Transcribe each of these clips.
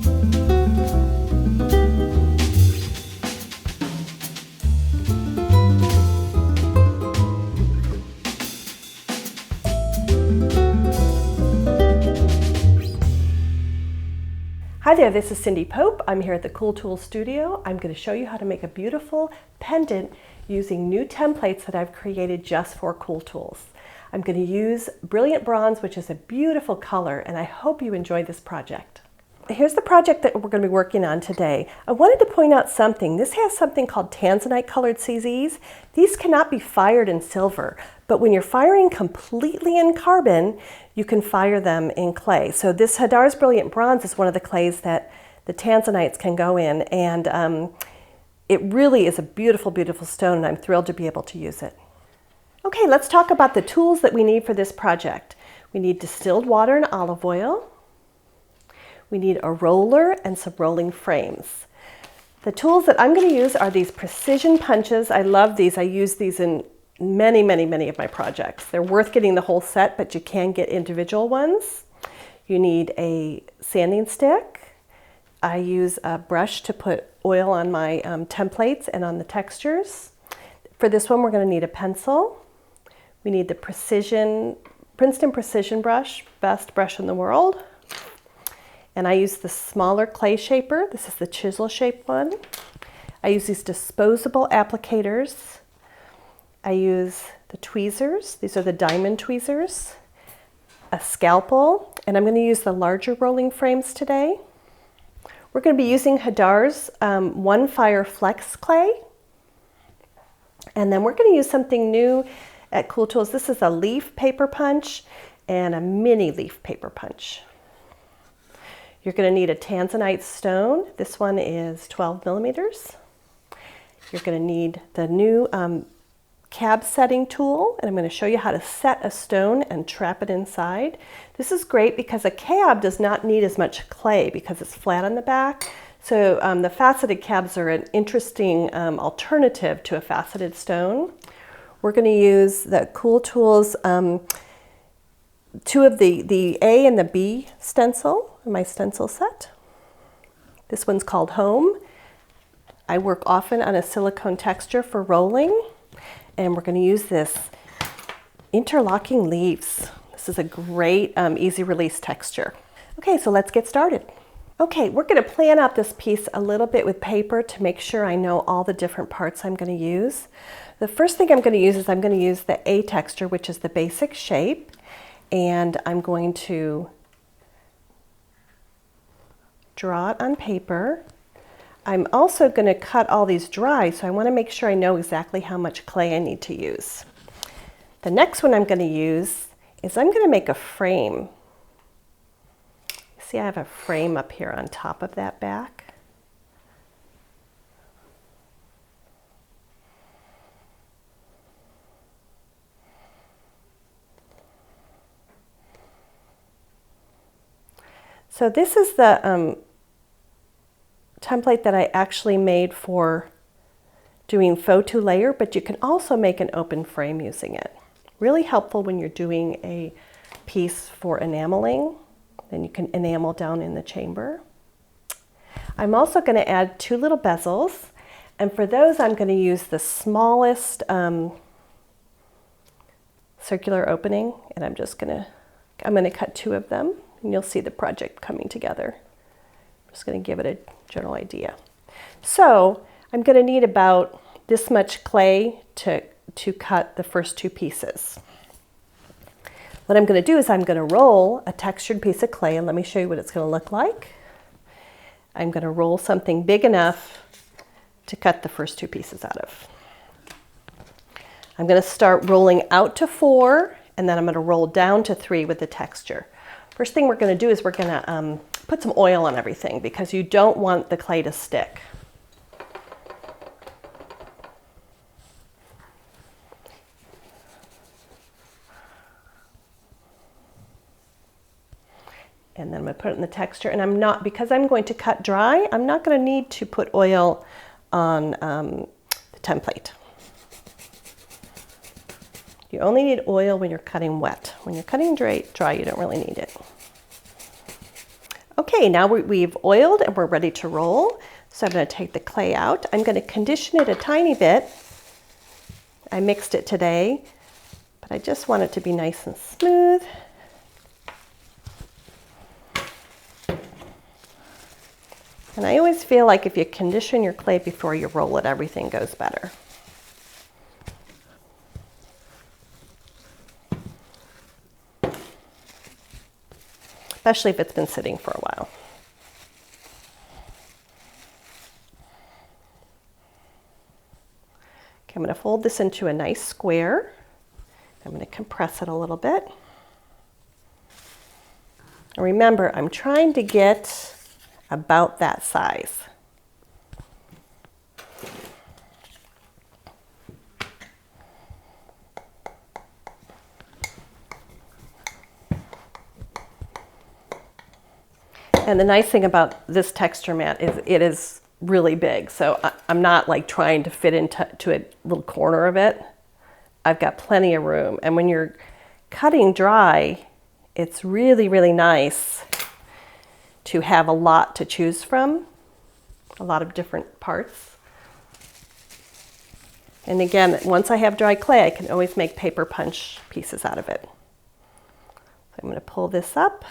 Hi there, this is Cindy Pope. I'm here at the Cool Tools Studio. I'm going to show you how to make a beautiful pendant using new templates that I've created just for Cool Tools. I'm going to use Brilliant Bronze, which is a beautiful color, and I hope you enjoy this project. Here's the project that we're going to be working on today. I wanted to point out something. This has something called tanzanite colored CZs. These cannot be fired in silver, but when you're firing completely in carbon, you can fire them in clay. So this Hadar's Brilliant Bronze is one of the clays that the tanzanites can go in, and it really is a beautiful, beautiful stone, and I'm thrilled to be able to use it. Okay, let's talk about the tools that we need for this project. We need distilled water and olive oil. We need a roller and some rolling frames. The tools that I'm going to use are these precision punches. I love these. I use these in many, many, many of my projects. They're worth getting the whole set, but you can get individual ones. You need a sanding stick. I use a brush to put oil on my templates and on the textures. For this one, we're going to need a pencil. We need the Princeton Precision brush, best brush in the world. And I use the smaller clay shaper. This is the chisel shaped one. I use these disposable applicators. I use the tweezers. These are the diamond tweezers. A scalpel, and I'm going to use the larger rolling frames today. We're going to be using Hadar's One Fire Flex clay. And then we're going to use something new at Cool Tools. This is a leaf paper punch and a mini leaf paper punch. You're going to need a tanzanite stone. This one is 12 millimeters. You're going to need the new cab setting tool, and I'm going to show you how to set a stone and trap it inside. This is great because a cab does not need as much clay because it's flat on the back. So the faceted cabs are an interesting alternative to a faceted stone. We're going to use the Cool Tools, two of the A and the B stencil in my stencil set. This one's called Home. I work often on a silicone texture for rolling, and we're going to use this interlocking leaves. This is a great easy release texture. Okay, so let's get started. Okay, we're going to plan out this piece a little bit with paper to make sure I know all the different parts I'm going to use. The first thing I'm going to use is I'm going to use the A texture, which is the basic shape, and I'm going to draw it on paper. I'm also going to cut all these dry, so I want to make sure I know exactly how much clay I need to use. The next one I'm going to use is I'm going to make a frame. See, I have a frame up here on top of that back. So this is the template that I actually made for doing faux two layer, but you can also make an open frame using it. Really helpful when you're doing a piece for enameling. Then you can enamel down in the chamber. I'm also going to add two little bezels, and for those I'm going to use the smallest circular opening, and I'm going to cut two of them, and you'll see the project coming together. I'm just going to give it a general idea. So I'm going to need about this much clay to cut the first two pieces. What I'm going to do is I'm going to roll a textured piece of clay, and let me show you what it's going to look like. I'm going to roll something big enough to cut the first two pieces out of. I'm going to start rolling out to 4, and then I'm going to roll down to 3 with the texture. First thing we're going to do is we're going to put some oil on everything because you don't want the clay to stick. And then I'm going to put it in the texture, and because I'm going to cut dry, I'm not going to need to put oil on the template. You only need oil when you're cutting wet. When you're cutting dry, you don't really need it. Okay, now we've oiled and we're ready to roll. So I'm going to take the clay out. I'm going to condition it a tiny bit. I mixed it today, but I just want it to be nice and smooth. And I always feel like if you condition your clay before you roll it, everything goes better. Especially if it's been sitting for a while. Okay, I'm going to fold this into a nice square. I'm going to compress it a little bit. And remember, I'm trying to get about that size. And the nice thing about this texture mat is it is really big. So I'm not like trying to fit into a little corner of it. I've got plenty of room. And when you're cutting dry, it's really, really nice to have a lot to choose from, a lot of different parts. And again, once I have dry clay, I can always make paper punch pieces out of it. So I'm going to pull this up.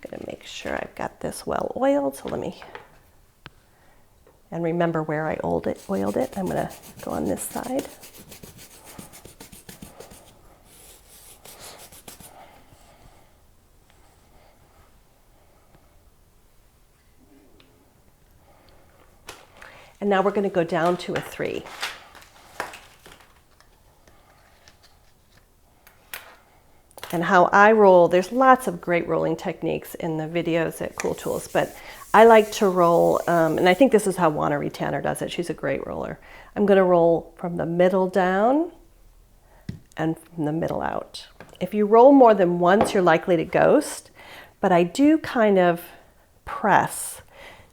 I'm going to make sure I've got this well oiled, so let me, and remember where I oiled it. I'm going to go on this side. And now we're going to go down to a 3. And how I roll, there's lots of great rolling techniques in the videos at Cool Tools, but I like to roll, and I think this is how Wannery Tanner does it. She's a great roller. I'm going to roll from the middle down and from the middle out. If you roll more than once, you're likely to ghost, but I do kind of press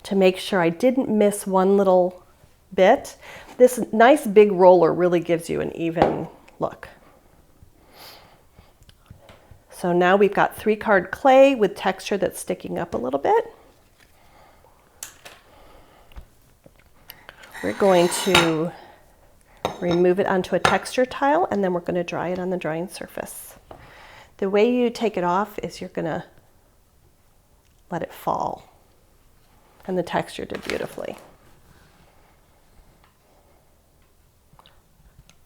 to make sure I didn't miss one little bit. This nice big roller really gives you an even look. So now we've got 3-card clay with texture that's sticking up a little bit. We're going to remove it onto a texture tile, and then we're going to dry it on the drying surface. The way you take it off is you're going to let it fall. And the texture did beautifully.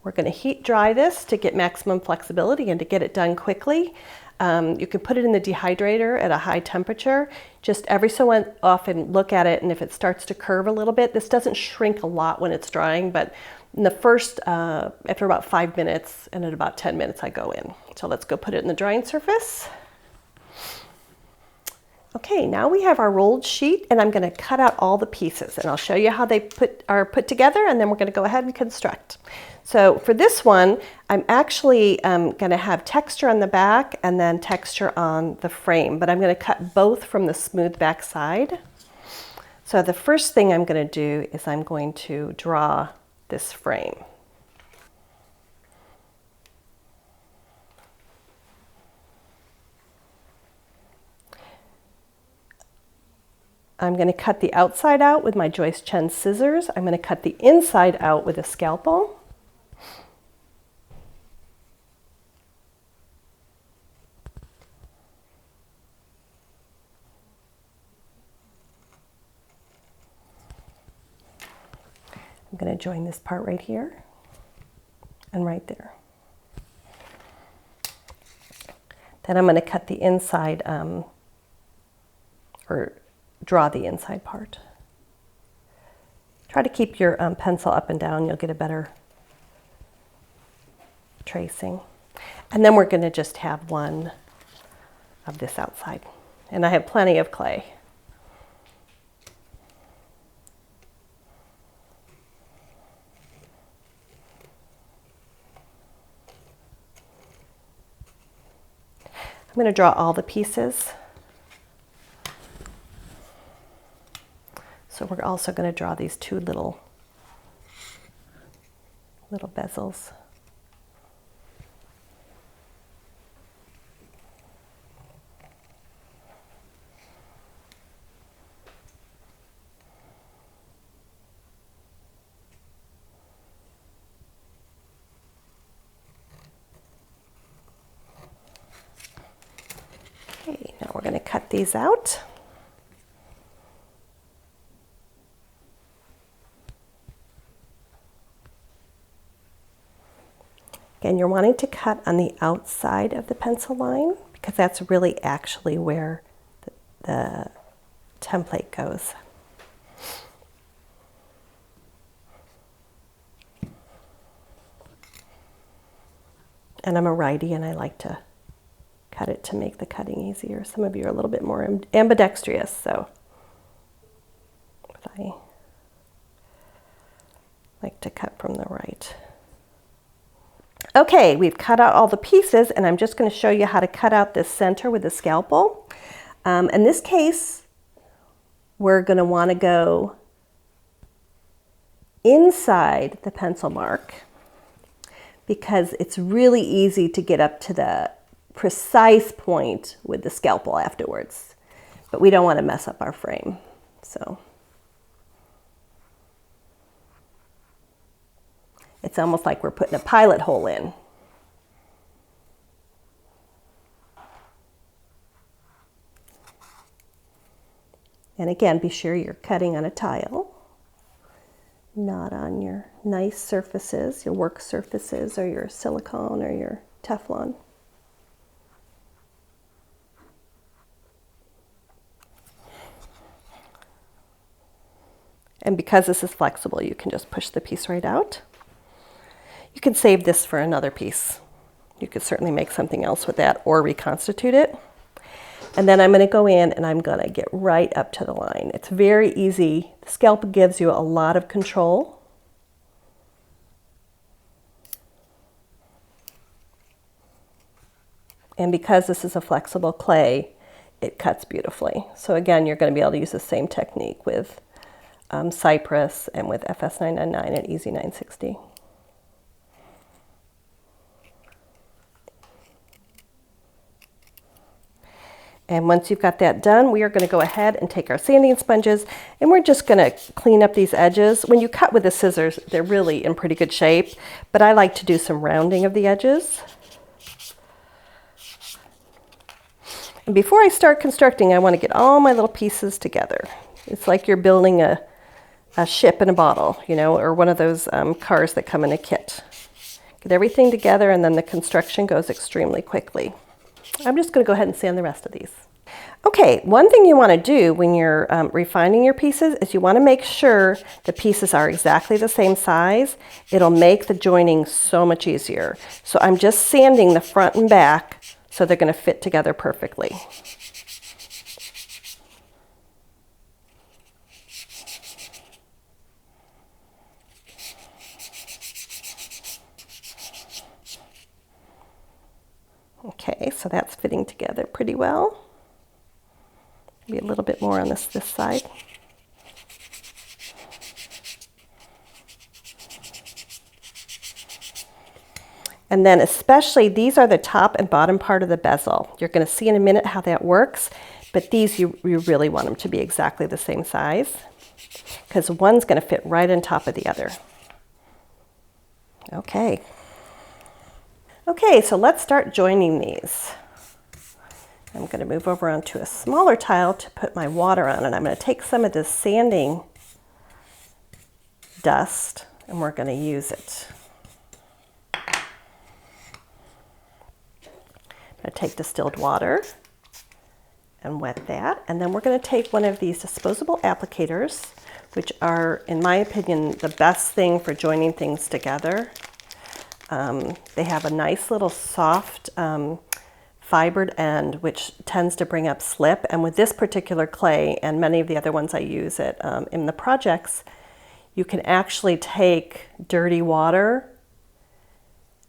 We're going to heat dry this to get maximum flexibility and to get it done quickly. You can put it in the dehydrator at a high temperature. Just every so often look at it, and if it starts to curve a little bit, this doesn't shrink a lot when it's drying, but in the first, after about 5 minutes and at about 10 minutes, I go in. So let's go put it in the drying surface. Okay, now we have our rolled sheet, and I'm going to cut out all the pieces, and I'll show you how they are put together, and then we're going to go ahead and construct. So for this one, I'm actually going to have texture on the back and then texture on the frame, but I'm going to cut both from the smooth back side. So the first thing I'm going to do is I'm going to draw this frame. I'm going to cut the outside out with my Joyce Chen scissors. I'm going to cut the inside out with a scalpel. I'm going to join this part right here and right there. Then I'm going to cut the inside, or draw the inside part. Try to keep your pencil up and down. You'll get a better tracing. And then we're going to just have one of this outside. And I have plenty of clay. I'm going to draw all the pieces. So we're also going to draw these 2 little bezels. cut these out. Again, you're wanting to cut on the outside of the pencil line because that's really actually where the template goes. And I'm a righty and I like to cut it to make the cutting easier. Some of you are a little bit more ambidextrous, so I like to cut from the right. Okay, we've cut out all the pieces and I'm just going to show you how to cut out this center with the scalpel. In this case, we're going to want to go inside the pencil mark because it's really easy to get up to the precise point with the scalpel afterwards. But we don't want to mess up our frame. So it's almost like we're putting a pilot hole in. And again, be sure you're cutting on a tile, not on your nice surfaces, your work surfaces, or your silicone or your Teflon. And because this is flexible, you can just push the piece right out. You can save this for another piece. You could certainly make something else with that or reconstitute it. And then I'm going to go in and I'm going to get right up to the line. It's very easy. The scalpel gives you a lot of control. And because this is a flexible clay, it cuts beautifully. So again, you're going to be able to use the same technique with Cypress and with FS999 and Easy 960. And once you've got that done, we are going to go ahead and take our sanding sponges and we're just going to clean up these edges. When you cut with the scissors, they're really in pretty good shape, but I like to do some rounding of the edges. And before I start constructing, I want to get all my little pieces together. It's like you're building a ship in a bottle, you know, or one of those cars that come in a kit. Get everything together and then the construction goes extremely quickly. I'm just going to go ahead and sand the rest of these. Okay, one thing you want to do when you're refining your pieces is you want to make sure the pieces are exactly the same size. It'll make the joining so much easier. So I'm just sanding the front and back so they're going to fit together perfectly. Okay, so that's fitting together pretty well. Maybe a little bit more on this side. And then especially these are the top and bottom part of the bezel. You're going to see in a minute how that works, but these you really want them to be exactly the same size because one's going to fit right on top of the other. Okay. Okay, so let's start joining these. I'm going to move over onto a smaller tile to put my water on, and I'm going to take some of this sanding dust and we're going to use it. I'm going to take distilled water and wet that, and then we're going to take one of these disposable applicators, which are, in my opinion, the best thing for joining things together. They have a nice little soft fibered end, which tends to bring up slip. And with this particular clay and many of the other ones I use it in the projects, you can actually take dirty water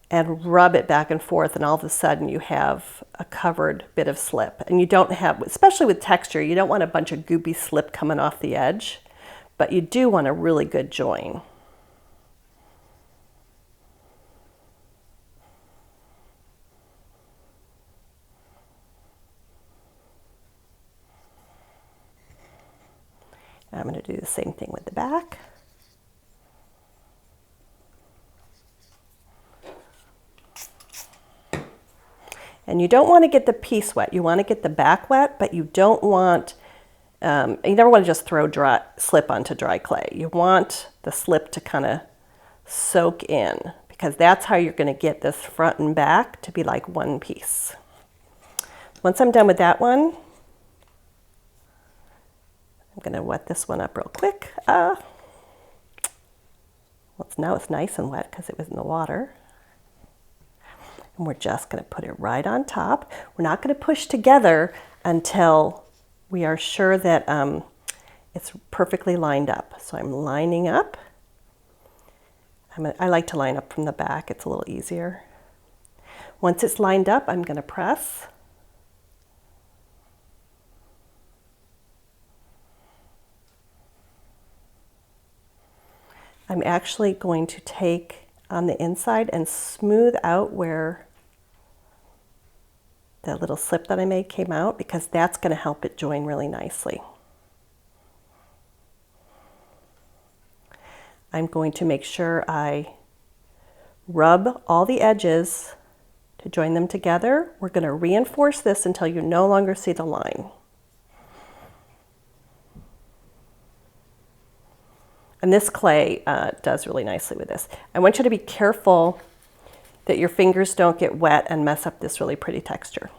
and rub it back and forth, and all of a sudden you have a covered bit of slip. And you don't have, especially with texture, you don't want a bunch of goopy slip coming off the edge, but you do want a really good join. I'm going to do the same thing with the back. And you don't want to get the piece wet. You want to get the back wet, but you don't want, you never want to just throw slip onto dry clay. You want the slip to kind of soak in, because that's how you're going to get this front and back to be like one piece. Once I'm done with that one, I'm going to wet this one up real quick. Now it's nice and wet because it was in the water. And we're just going to put it right on top. We're not going to push together until we are sure that it's perfectly lined up. So I'm lining up. I like to line up from the back. It's a little easier. Once it's lined up, I'm going to press. I'm actually going to take on the inside and smooth out where that little slip that I made came out, because that's going to help it join really nicely. I'm going to make sure I rub all the edges to join them together. We're going to reinforce this until you no longer see the line. And this clay does really nicely with this. I want you to be careful that your fingers don't get wet and mess up this really pretty texture.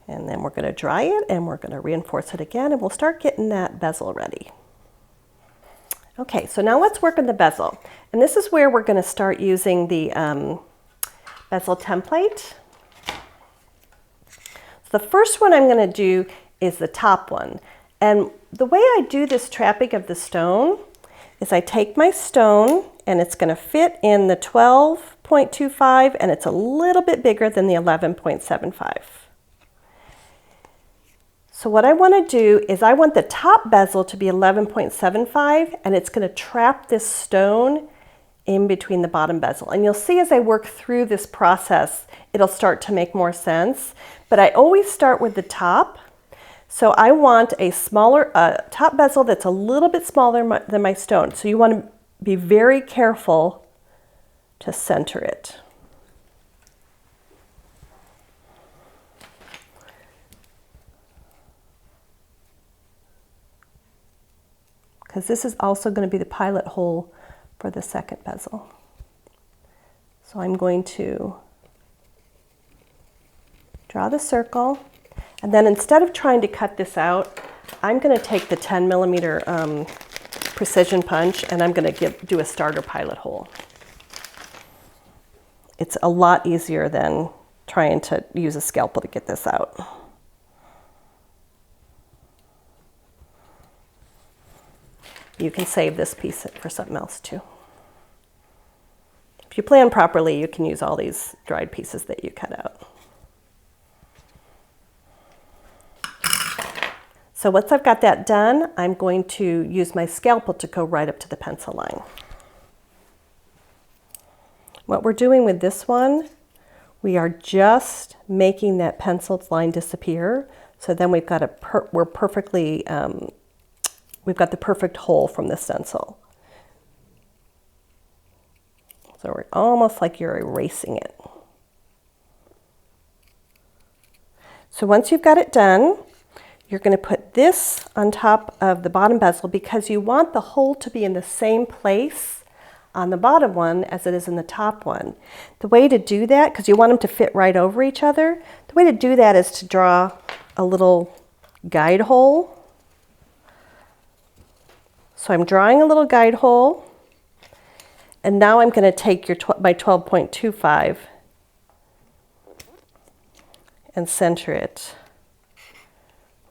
And then we're going to dry it and we're going to reinforce it again, and we'll start getting that bezel ready. Okay, so now let's work on the bezel. And this is where we're going to start using the Bezel Template. So the first one I'm going to do is the top one. And the way I do this trapping of the stone is I take my stone, and it's going to fit in the 12.25, and it's a little bit bigger than the 11.75. So what I want to do is I want the top bezel to be 11.75, and it's going to trap this stone in between the bottom bezel. And you'll see as I work through this process, it'll start to make more sense. But I always start with the top. So I want a smaller top bezel that's a little bit smaller than my stone. So you want to be very careful to center it. Because this is also going to be the pilot hole for the second bezel. So I'm going to draw the circle, and then instead of trying to cut this out, I'm going to take the 10mm precision punch, and I'm going to do a starter pilot hole. It's a lot easier than trying to use a scalpel to get this out. You can save this piece for something else too. If you plan properly, you can use all these dried pieces that you cut out. So once I've got that done, I'm going to use my scalpel to go right up to the pencil line. What we're doing with this one, we are just making that penciled line disappear. So then we've got we've got the perfect hole from the stencil. So we're almost like you're erasing it. So once you've got it done, you're going to put this on top of the bottom bezel, because you want the hole to be in the same place on the bottom one as it is in the top one. The way to do that, because you want them to fit right over each other, the way to do that is to draw a little guide hole. So I'm drawing a little guide hole, and now I'm going to take my 12.25 and center it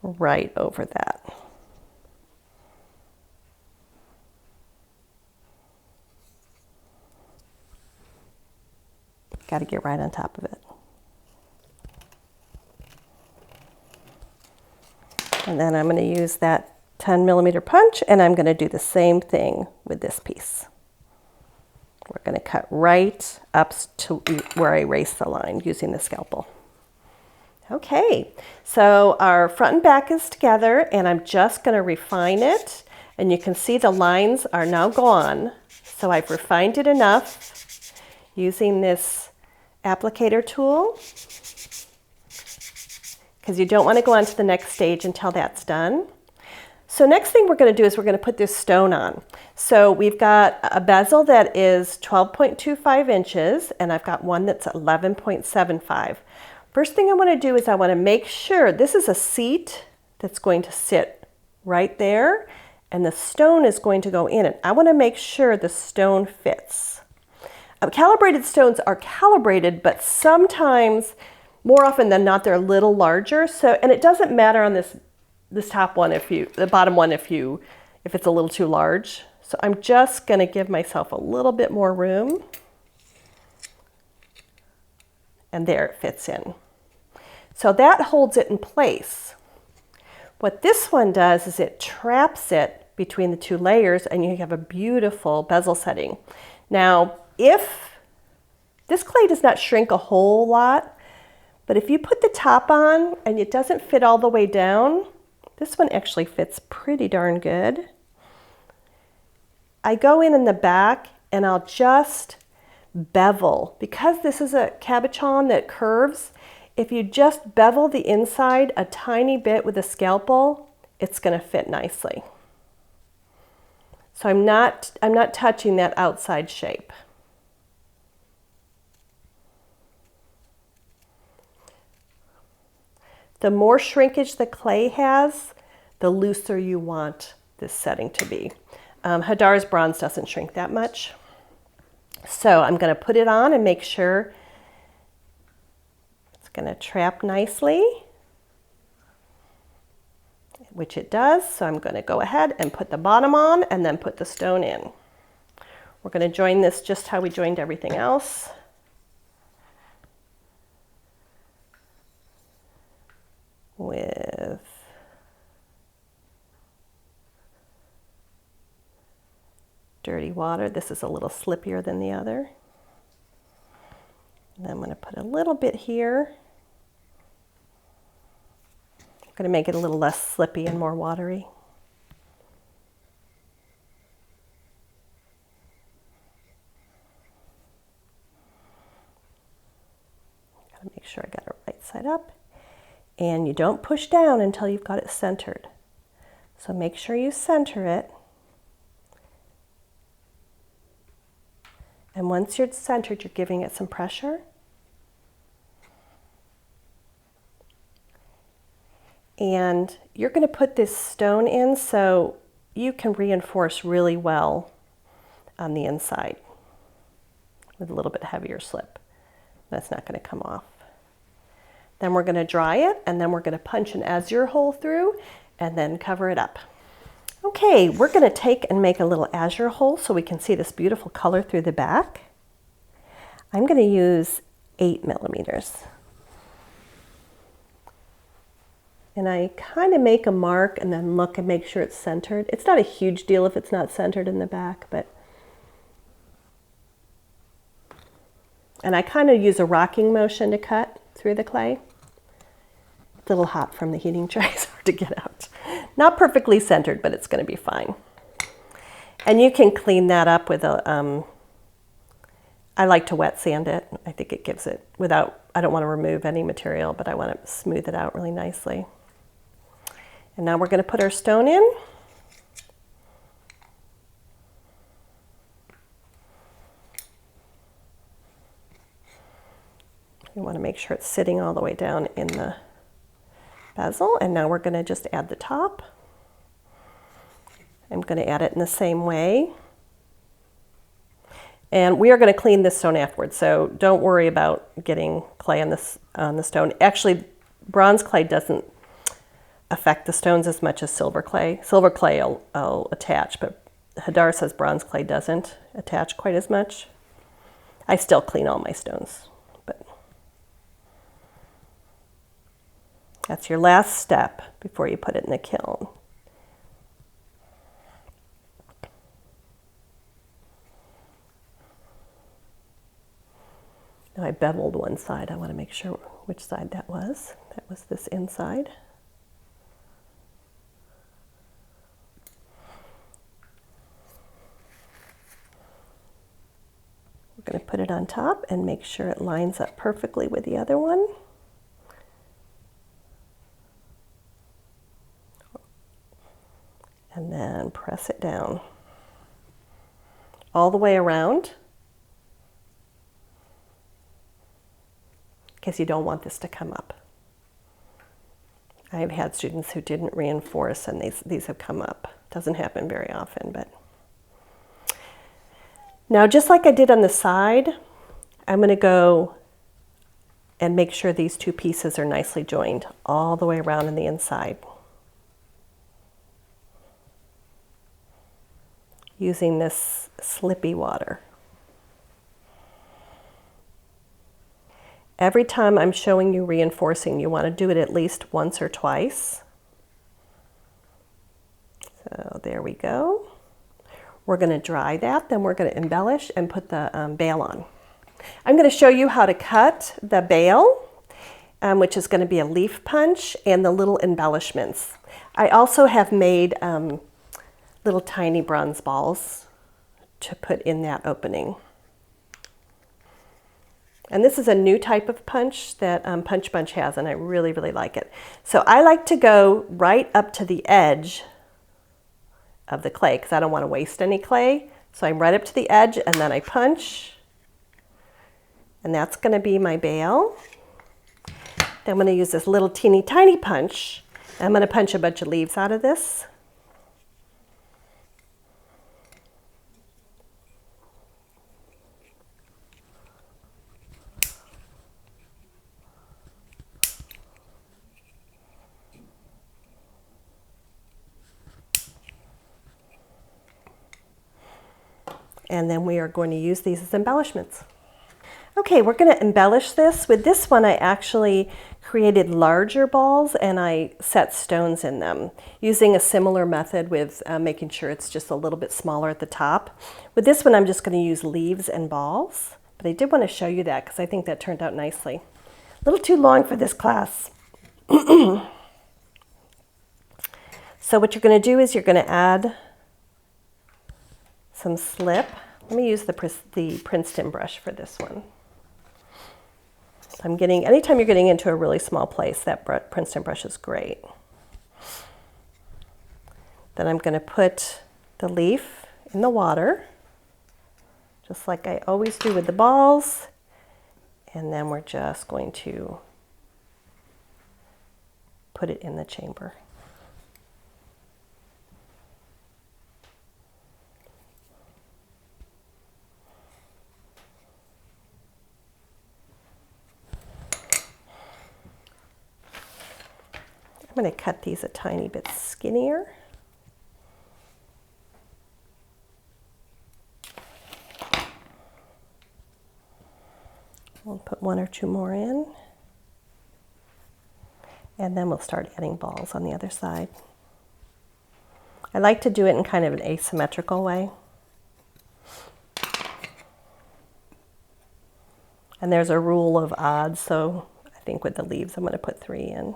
right over that. Got to get right on top of it. And then I'm going to use that 10mm punch, and I'm going to do the same thing with this piece. We're going to cut right up to where I erase the line using the scalpel. Okay, so our front and back is together, and I'm just going to refine it, and you can see the lines are now gone. So I've refined it enough using this applicator tool, because you don't want to go on to the next stage until that's done. So next thing we're going to do is we're going to put this stone on. So we've got a bezel that is 12.25 inches, and I've got one that's 11.75. First thing I want to do is I want to make sure this is a seat that's going to sit right there, and the stone is going to go in it. I want to make sure the stone fits. Calibrated stones are calibrated, but sometimes, more often than not, they're a little larger. So, and it doesn't matter on this top one the bottom one if it's a little too large. So I'm just going to give myself a little bit more room. And there it fits in. So that holds it in place. What this one does is it traps it between the two layers, and you have a beautiful bezel setting. Now, if this clay does not shrink a whole lot, but if you put the top on and it doesn't fit all the way down, this one actually fits pretty darn good. I go in the back and I'll just bevel. Because this is a cabochon that curves, if you just bevel the inside a tiny bit with a scalpel, it's going to fit nicely. So I'm not touching that outside shape. The more shrinkage the clay has, the looser you want this setting to be. Hadar's bronze doesn't shrink that much. So I'm going to put it on and make sure it's going to trap nicely, which it does. So I'm going to go ahead and put the bottom on and then put the stone in. We're going to join this just how we joined everything else. With dirty water. This is a little slippier than the other. And I'm going to put a little bit here. I'm going to make it a little less slippy and more watery. Got to make sure I got it right side up. And you don't push down until you've got it centered. So make sure you center it. And once you're centered, you're giving it some pressure. And you're going to put this stone in so you can reinforce really well on the inside with a little bit heavier slip. That's not going to come off. Then we're going to dry it, and then we're going to punch an azure hole through and then cover it up. Okay, we're going to take and make a little azure hole so we can see this beautiful color through the back. I'm going to use 8 millimeters. And I kind of make a mark and then look and make sure it's centered. It's not a huge deal if it's not centered in the back, and I kind of use a rocking motion to cut through the clay. It's a little hot from the heating tray, it's hard to get out. Not perfectly centered, but it's going to be fine. And you can clean that up with a, I like to wet sand it. I think it gives it, I don't want to remove any material, but I want to smooth it out really nicely. And now we're going to put our stone in. You want to make sure it's sitting all the way down in the bezel. And now we're going to just add the top. I'm going to add it in the same way. And we are going to clean this stone afterwards, so don't worry about getting clay on the stone. Actually, bronze clay doesn't affect the stones as much as silver clay. Silver clay will attach, but Hadar says bronze clay doesn't attach quite as much. I still clean all my stones, but that's your last step before you put it in the kiln. Now I beveled one side. I want to make sure which side that was. That was this inside. We're going to put it on top and make sure it lines up perfectly with the other one. And then press it down all the way around, because you don't want this to come up. I've had students who didn't reinforce and these have come up. Doesn't happen very often, but. Now, just like I did on the side, I'm going to go and make sure these two pieces are nicely joined all the way around on the inside. Using this slippy water. Every time I'm showing you reinforcing, you want to do it at least once or twice. So there we go. We're going to dry that, then we're going to embellish and put the bail on. I'm going to show you how to cut the bail, which is going to be a leaf punch, and the little embellishments. I also have made little tiny bronze balls to put in that opening. And this is a new type of punch that Punch Bunch has, and I really, really like it. So I like to go right up to the edge of the clay because I don't want to waste any clay. So I'm right up to the edge and then I punch. And that's going to be my bail. Then I'm going to use this little teeny tiny punch. I'm going to punch a bunch of leaves out of this. And then we are going to use these as embellishments. Okay, we're going to embellish this. With this one, I actually created larger balls and I set stones in them, using a similar method with making sure it's just a little bit smaller at the top. With this one, I'm just going to use leaves and balls, but I did want to show you that because I think that turned out nicely. A little too long for this class. So what you're going to do is you're going to add some slip. Let me use the Princeton brush for this one. Anytime you're getting into a really small place, that Princeton brush is great. Then I'm going to put the leaf in the water, just like I always do with the balls. And then we're just going to put it in the chamber. I'm going to cut these a tiny bit skinnier. We'll put one or two more in. And then we'll start adding balls on the other side. I like to do it in kind of an asymmetrical way. And there's a rule of odds, so I think with the leaves I'm going to put 3 in.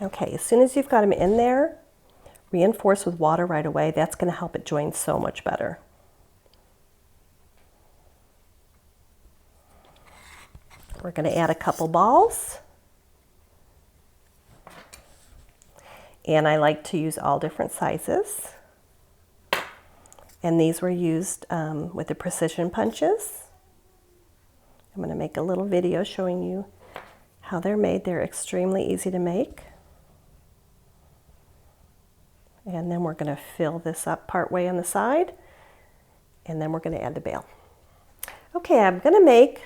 Okay, as soon as you've got them in there, reinforce with water right away. That's going to help it join so much better. We're going to add a couple balls. And I like to use all different sizes. And these were used with the precision punches. I'm going to make a little video showing you how they're made. They're extremely easy to make. And then we're going to fill this up part way on the side, and then we're going to add the bail. Okay, I'm going to make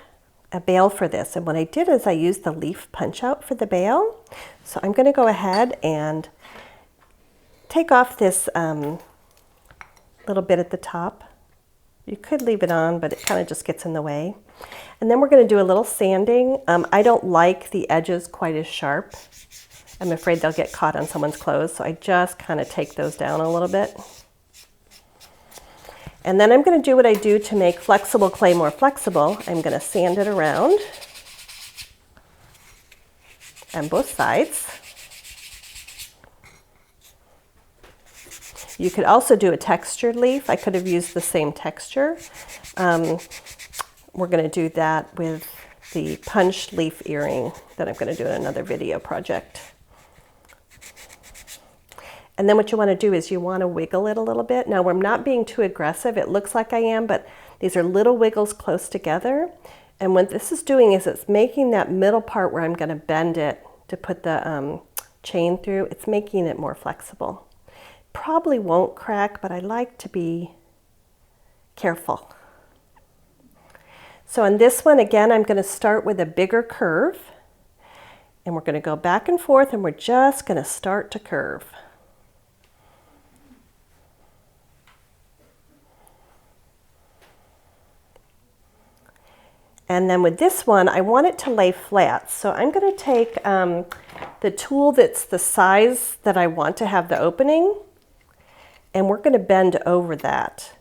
a bail for this. And what I did is I used the leaf punch out for the bail. So I'm going to go ahead and take off this little bit at the top. You could leave it on, but it kind of just gets in the way. And then we're going to do a little sanding. I don't like the edges quite as sharp. I'm afraid they'll get caught on someone's clothes, so I just kind of take those down a little bit. And then I'm going to do what I do to make flexible clay more flexible. I'm going to sand it around on both sides. You could also do a textured leaf. I could have used the same texture. We're going to do that with the punched leaf earring that I'm going to do in another video project. And then what you want to do is you want to wiggle it a little bit. Now I'm not being too aggressive. It looks like I am, but these are little wiggles close together. And what this is doing is it's making that middle part where I'm going to bend it to put the chain through, it's making it more flexible. Probably won't crack, but I like to be careful. So on this one, again, I'm going to start with a bigger curve. And we're going to go back and forth, and we're just going to start to curve. And then with this one, I want it to lay flat. So I'm going to take the tool that's the size that I want to have the opening, and we're going to bend over that.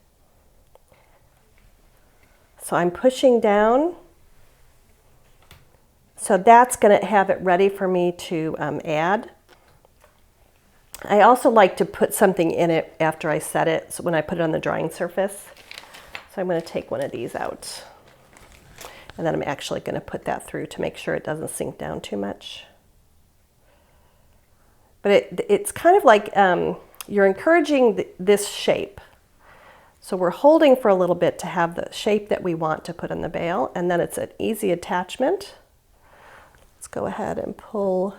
So I'm pushing down. So that's going to have it ready for me to add. I also like to put something in it after I set it, so when I put it on the drawing surface. So I'm going to take one of these out. And then I'm actually going to put that through to make sure it doesn't sink down too much. But it's kind of like you're encouraging this shape. So we're holding for a little bit to have the shape that we want to put in the bail, and then it's an easy attachment. Let's go ahead and pull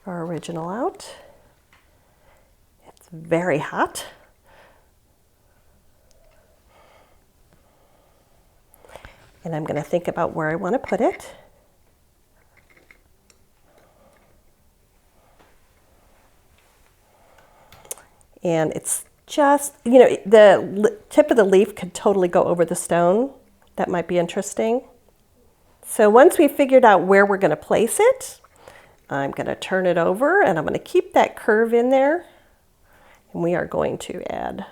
our original out. It's very hot. And I'm going to think about where I want to put it. And it's just, you know, the tip of the leaf could totally go over the stone. That might be interesting. So once we've figured out where we're going to place it, I'm going to turn it over, and I'm going to keep that curve in there. And we are going to add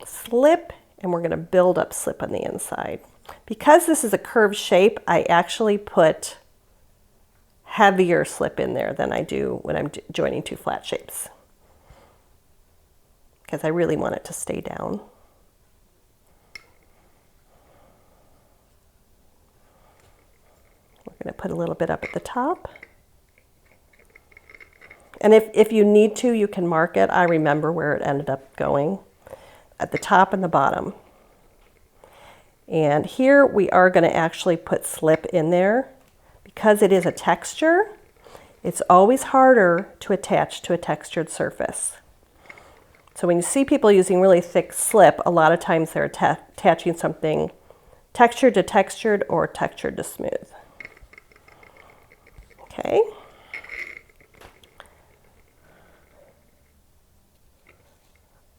slip, and we're going to build up slip on the inside. Because this is a curved shape, I actually put heavier slip in there than I do when I'm joining two flat shapes, because I really want it to stay down. We're going to put a little bit up at the top. And if you need to, you can mark it. I remember where it ended up going, at the top and the bottom. And here we are going to actually put slip in there. Because it is a texture, it's always harder to attach to a textured surface. So when you see people using really thick slip, a lot of times they're attaching something textured to textured or textured to smooth. Okay.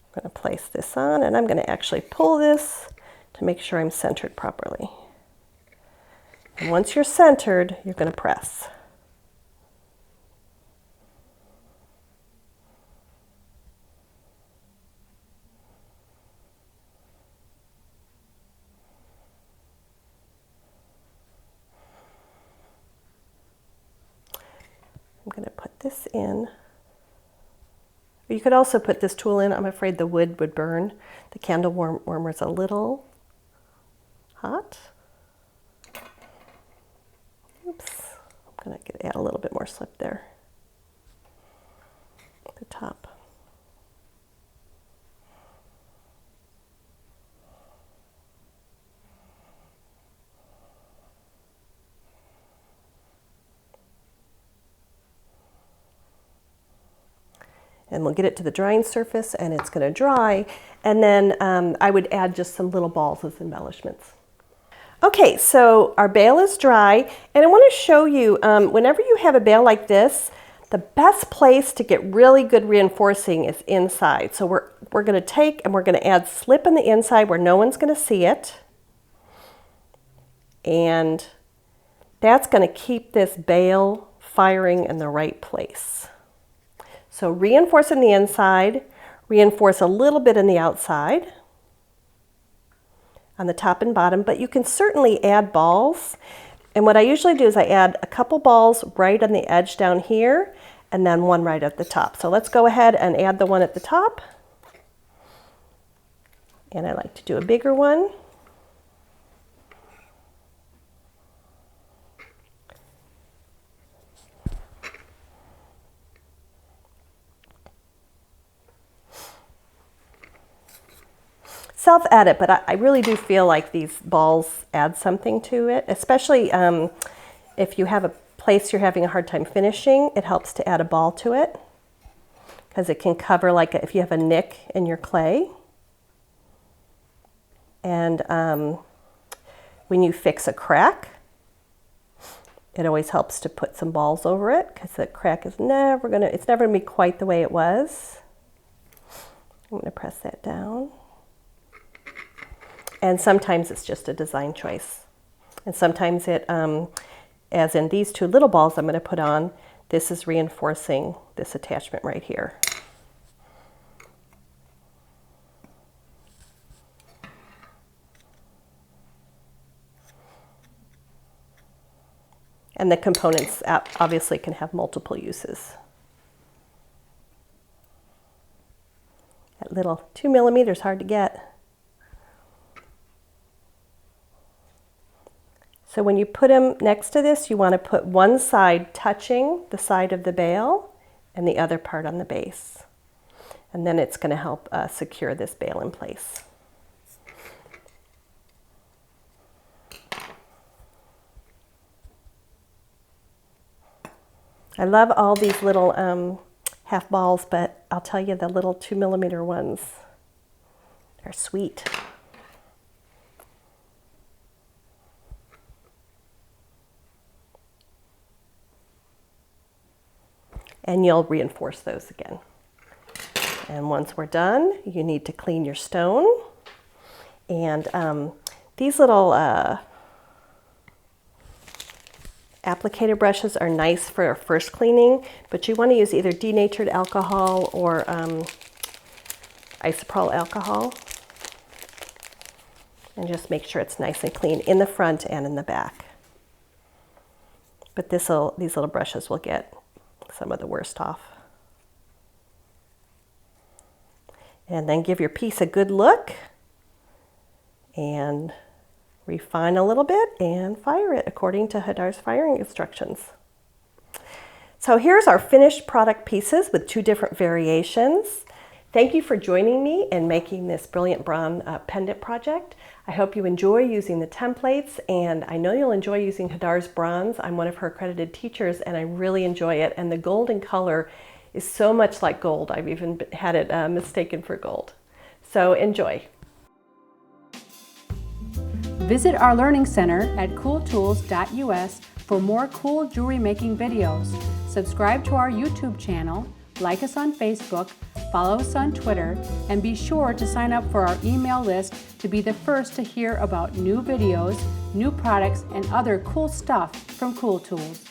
I'm going to place this on, and I'm going to actually pull this to make sure I'm centered properly. And once you're centered, you're going to press. I'm going to put this in. You could also put this tool in. I'm afraid the wood would burn. The candle warmer is a little hot. Oops. I'm going to add a little bit more slip there at the top. And we'll get it to the drying surface, and it's going to dry. And then I would add just some little balls as embellishments. Okay, so our bail is dry, and I want to show you, whenever you have a bail like this, the best place to get really good reinforcing is inside. So we're going to take and we're going to add slip in the inside where no one's going to see it. And that's going to keep this bail firing in the right place. So reinforce in the inside, reinforce a little bit in the outside, on the top and bottom, but you can certainly add balls. And what I usually do is I add a couple balls right on the edge down here, and then one right at the top. So let's go ahead and add the one at the top. And I like to do a bigger one. Self-edit, but I really do feel like these balls add something to it, especially if you have a place you're having a hard time finishing. It helps to add a ball to it because it can cover, like if you have a nick in your clay. And when you fix a crack, it always helps to put some balls over it because the crack is never gonna be quite the way it was. I'm gonna press that down. And sometimes it's just a design choice. And sometimes it, as in these two little balls I'm going to put on, this is reinforcing this attachment right here. And the components obviously can have multiple uses. That little 2 millimeters is hard to get. So when you put them next to this, you want to put one side touching the side of the bail and the other part on the base. And then it's going to help secure this bail in place. I love all these little half balls, but I'll tell you, the little 2 millimeter ones are sweet. And you'll reinforce those again. And once we're done, you need to clean your stone. And these little applicator brushes are nice for first cleaning, but you want to use either denatured alcohol or isopropyl alcohol. And just make sure it's nice and clean in the front and in the back. But these little brushes will get some of the worst off. And then give your piece a good look and refine a little bit and fire it according to Hadar's firing instructions. So here's our finished product pieces with 2 different variations. Thank you for joining me in making this brilliant bronze pendant project. I hope you enjoy using the templates, and I know you'll enjoy using Hadar's bronze. I'm one of her accredited teachers and I really enjoy it, and the golden color is so much like gold. I've even had it mistaken for gold. So enjoy. Visit our Learning Center at cooltools.us for more cool jewelry making videos. Subscribe to our YouTube channel, like us on Facebook, follow us on Twitter, and be sure to sign up for our email list to be the first to hear about new videos, new products, and other cool stuff from Cool Tools.